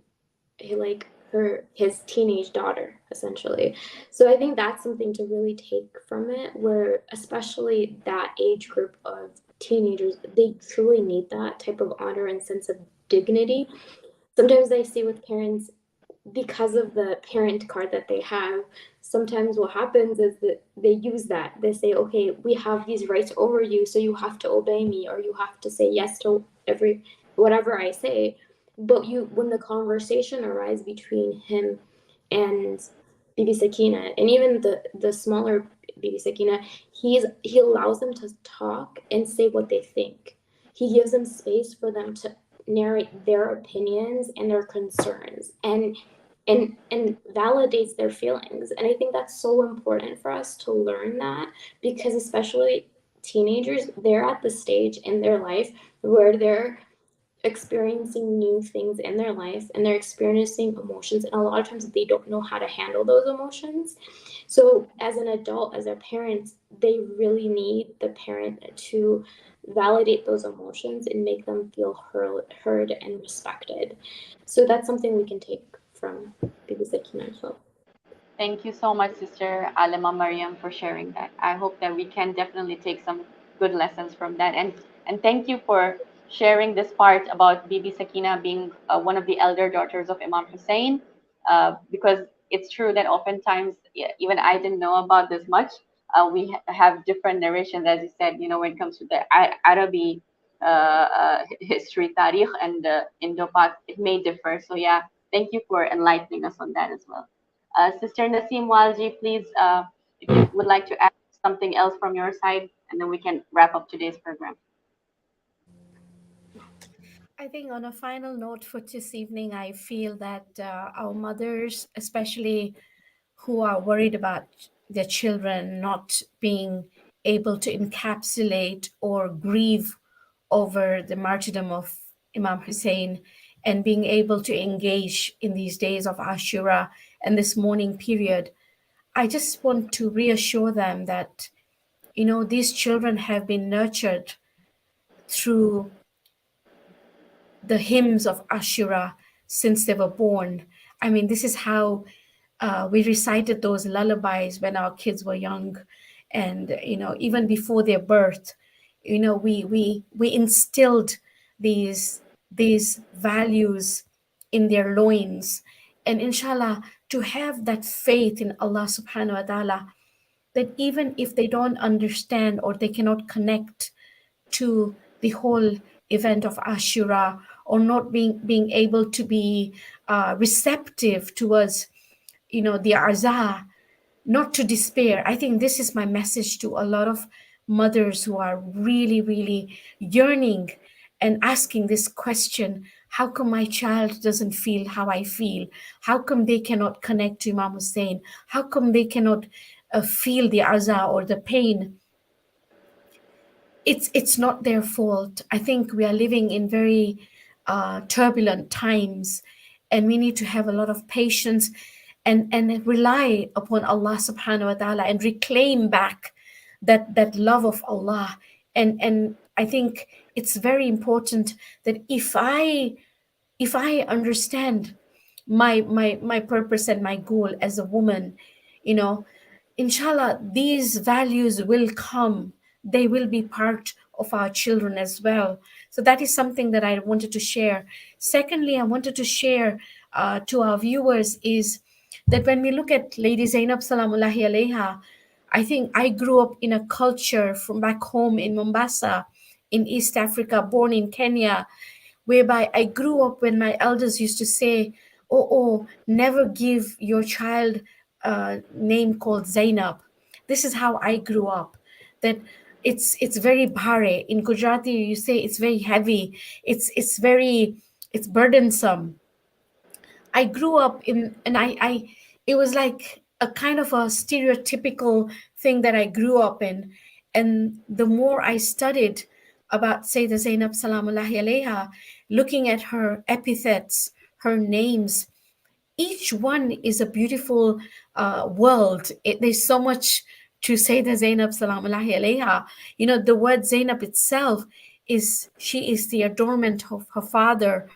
his teenage daughter, essentially. So I think that's something to really take from it, where especially that age group of teenagers, they truly need that type of honor and sense of dignity. Sometimes I see with parents, because of the parent card that they have, sometimes what happens is that they use that. They say, okay, we have these rights over you, so you have to obey me, or you have to say yes to whatever I say. But when the conversation arises between him and Bibi Sakina, and even the smaller Bibi Sakina, he allows them to talk and say what they think. He gives them space for them to narrate their opinions and their concerns, and validates their feelings. And I think that's so important for us to learn that, because especially teenagers, they're at the stage in their life where they're experiencing new things in their life, and they're experiencing emotions, and a lot of times they don't know how to handle those emotions. So as an adult, as a parent, they really need the parent to validate those emotions and make them feel heard and respected. So that's something we can take from Bibi Sakina as well. Thank you so much, Sister Alimah Maryam, for sharing that. I hope that we can definitely take some good lessons from that. And thank you for sharing this part about Bibi Sakina being one of the elder daughters of Imam Husayn, because it's true that oftentimes, even I didn't know about this much. We have different narrations, as you said, when it comes to the Arabi history, tarikh, and Indo-Pak, it may differ. So yeah, thank you for enlightening us on that as well. Sister Nasim, Walji, please, if you would like to add something else from your side, and then we can wrap up today's program. I think on a final note for this evening, I feel that our mothers, especially who are worried about their children not being able to encapsulate or grieve over the martyrdom of Imam Hussein, and being able to engage in these days of Ashura and this mourning period, I just want to reassure them that, these children have been nurtured through the hymns of Ashura since they were born. I mean, this is how we recited those lullabies when our kids were young, and even before their birth. We instilled these values in their loins, and inshallah, to have that faith in Allah subhanahu wa ta'ala, that even if they don't understand or they cannot connect to the whole event of Ashura, or not being able to be receptive towards the Azah, not to despair. I think this is my message to a lot of mothers who are really, really yearning and asking this question: how come my child doesn't feel how I feel? How come they cannot connect to Imam Hussein? How come they cannot feel the Azah or the pain? It's not their fault. I think we are living in very turbulent times, and we need to have a lot of patience and rely upon Allah subhanahu wa ta'ala, and reclaim back that love of Allah. And I think it's very important that if I understand my purpose and my goal as a woman, you know inshallah, these values will come. They will be part of our children as well. So that is something that I wanted to share. Secondly, I wanted to share to our viewers is that when we look at Lady Zainab salamullahi alaiha, I think I grew up in a culture from back home in Mombasa, in East Africa, born in Kenya, whereby I grew up when my elders used to say, never give your child a name called Zainab. this is how I grew up. That it's very bhare. In Gujarati, you say it's very heavy. It's burdensome. I grew up in, and I it was like a kind of a stereotypical thing that I grew up in. And the more I studied about Sayyidah Zainab Salamullahi alayha, looking at her epithets, her names, each one is a beautiful world. There's so much to Sayyidah Zainab Salamullahi alayha. You know, the word Zainab itself she is the adornment of her father.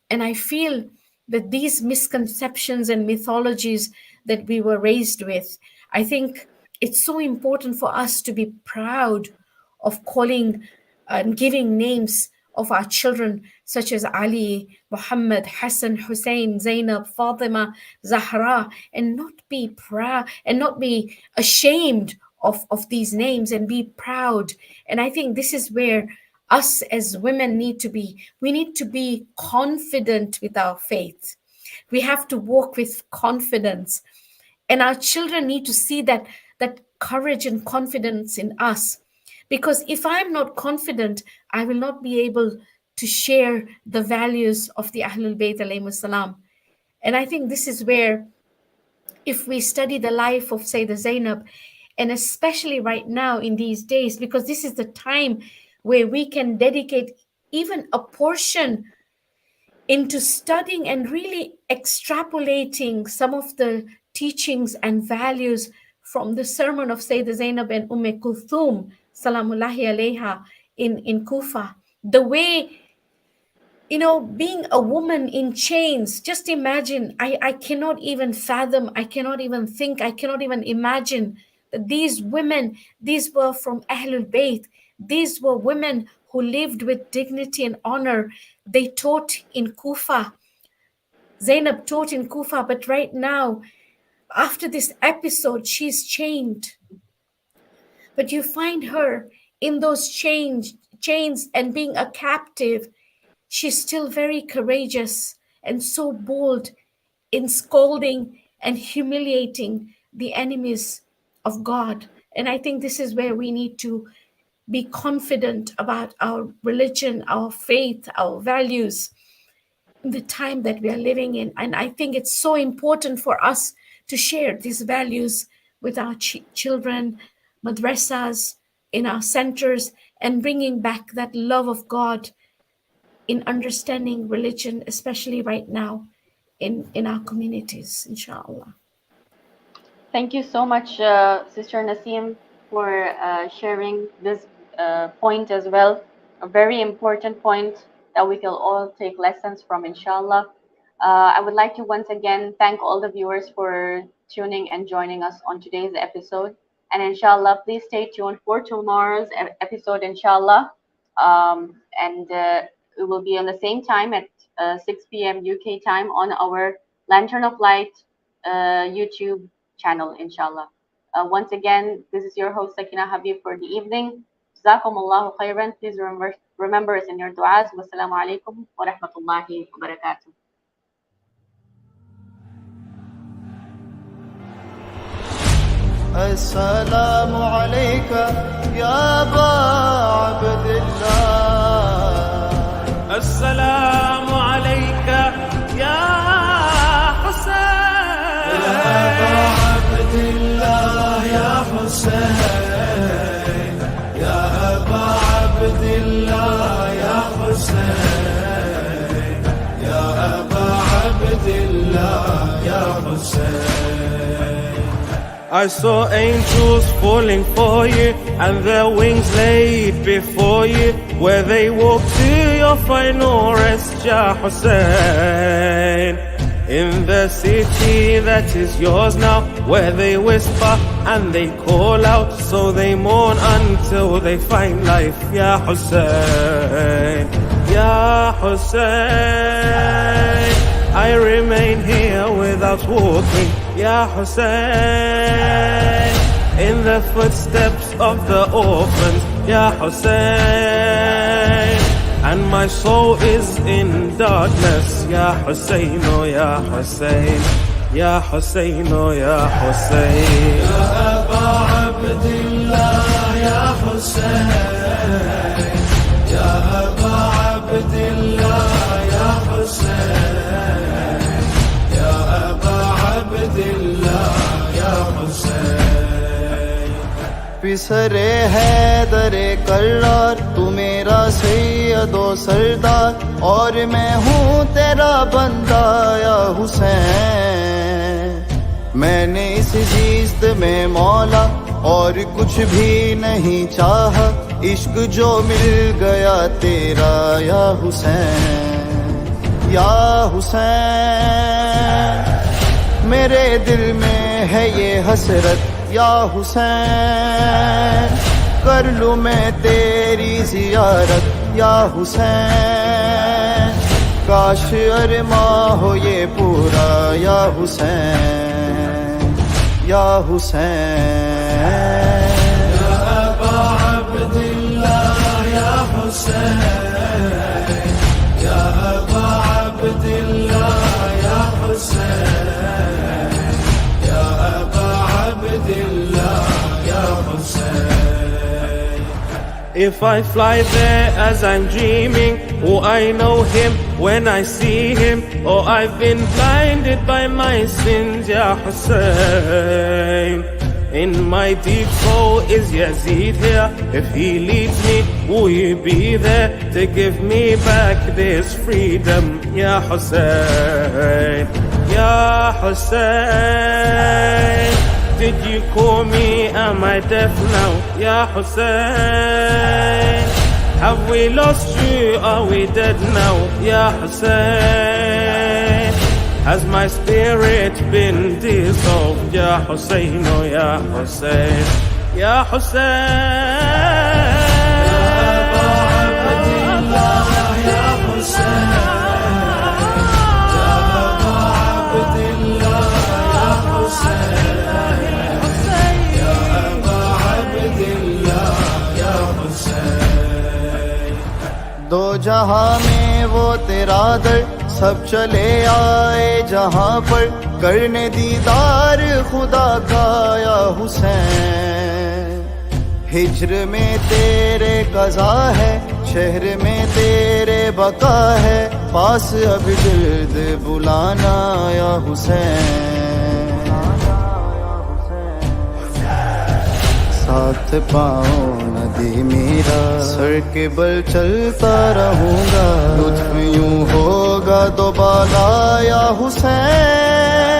And I feel that these misconceptions and mythologies that we were raised with, I think it's so important for us to be proud of calling and giving names of our children, such as Ali, Muhammad, Hassan, Hussein, Zainab, Fatima, Zahra, and not be proud and not be ashamed of these names, and be proud. And I think this is where us as women need to be. We need to be confident with our faith. We have to walk with confidence. And our children need to see that courage and confidence in us. Because if I'm not confident, I will not be able to share the values of the Ahlul Bayt alayhimus salam. And I think this is where, if we study the life of Sayyidah Zainab, and especially right now in these days, because this is the time where we can dedicate even a portion into studying and really extrapolating some of the teachings and values from the sermon of Sayyidah Zainab and Kulthum, Salamullahi alayha, in Kufa. The way, being a woman in chains, just imagine, I cannot even fathom, I cannot even think, I cannot even imagine that these women, these were from Ahlul Bayt. These were women who lived with dignity and honor. They taught in Kufa. Zainab taught in Kufa, but right now, after this episode, she's chained. But you find her in those chains and being a captive. She's still very courageous and so bold in scolding and humiliating the enemies of God. And I think this is where we need to be confident about our religion, our faith, our values, in the time that we are living in. And I think it's so important for us to share these values with our children, madrasas, in our centers, and bringing back that love of God in understanding religion, especially right now in our communities, inshallah. Thank you so much, Sister Nasim, for sharing this point as well. A very important point that we can all take lessons from, inshallah. I would like to once again thank all the viewers for tuning and joining us on today's episode. And inshallah, please stay tuned for tomorrow's episode, inshallah. And it will be on the same time at 6 p.m. UK time on our Lantern of Light YouTube channel, inshallah. Once again, this is your host, Sakeena Habib, for the evening. Jazakumullahu khairan. Please remember us in your du'as. Wassalamu alaikum wa rahmatullahi wa barakatuh. السلام عليك يا أبا عبد الله. السلام عليك يا حسين. يا أبا عبد الله يا حسين. يا أبا عبد الله يا حسين. يا أبا عبد الله يا حسين. I saw angels falling for you, and their wings laid before you, where they walk to your final rest, Ya Hussein. In the city that is yours now, where they whisper and they call out, so they mourn until they find life, Ya Hussein. Ya Hussein, I remain here without walking, Ya Hussein, in the footsteps of the orphans, Ya Hussein, and my soul is in darkness, Ya Hussein, oh Ya Hussein. Ya Husayn, Ya Husayn. Ya Aba Abdillah, Ya Husayn. Ya Aba Abdillah, Ya Husayn. Ya Aba Abdillah, Ya Husayn. پسرے Haider کرار تو میرا سید و سردار اور میں ہوں تیرا بندہ یا حسین. میں نے اس زیست میں مولا اور کچھ بھی نہیں چاہا، عشق جو مل گیا تیرا یا حسین. یا حسین میرے دل میں ہے یہ حسرت یا حسین، کر لوں میں تیری زیارت یا حسین. کاش ارماں ہو یہ پورا یا حسین. یا حسین. Ya Aba Abdillah, Ya Husayn. Ya Aba Abdillah, Ya Husayn. Ya Aba Abdillah, Ya Husayn. If I fly there as I'm dreaming, oh I know him when I see him, oh I've been blinded by my sins, Ya Husayn. In my deep soul is Yazid here. If he leads me, will you be there to give me back this freedom, Ya Husayn? Ya Husayn, did you call me? Am I deaf now, Ya Husayn? Have we lost you? Are we dead now, Ya Husayn? Has my spirit been dissolved, Ya Husayn, oh Ya Husayn, Ya Husayn. Aba Abdillah, Ya Husayn. Ya Aba Abdillah, Ya Husayn. Ya Aba Abdillah, Ya Husayn. دو جہاں میں وہ تیرا در سب چلے آئے جہاں پر کرنے دیدار خدا کا یا حسین. ہجر میں تیرے قضا ہے، شہر میں تیرے بقا ہے، پاس اب جلد بلانا یا حسین. ساتھ پاؤں نہ دے میرا، سر کے بل چلتا رہوں گا، لطف یوں ہوگا تو بالا یا حسین.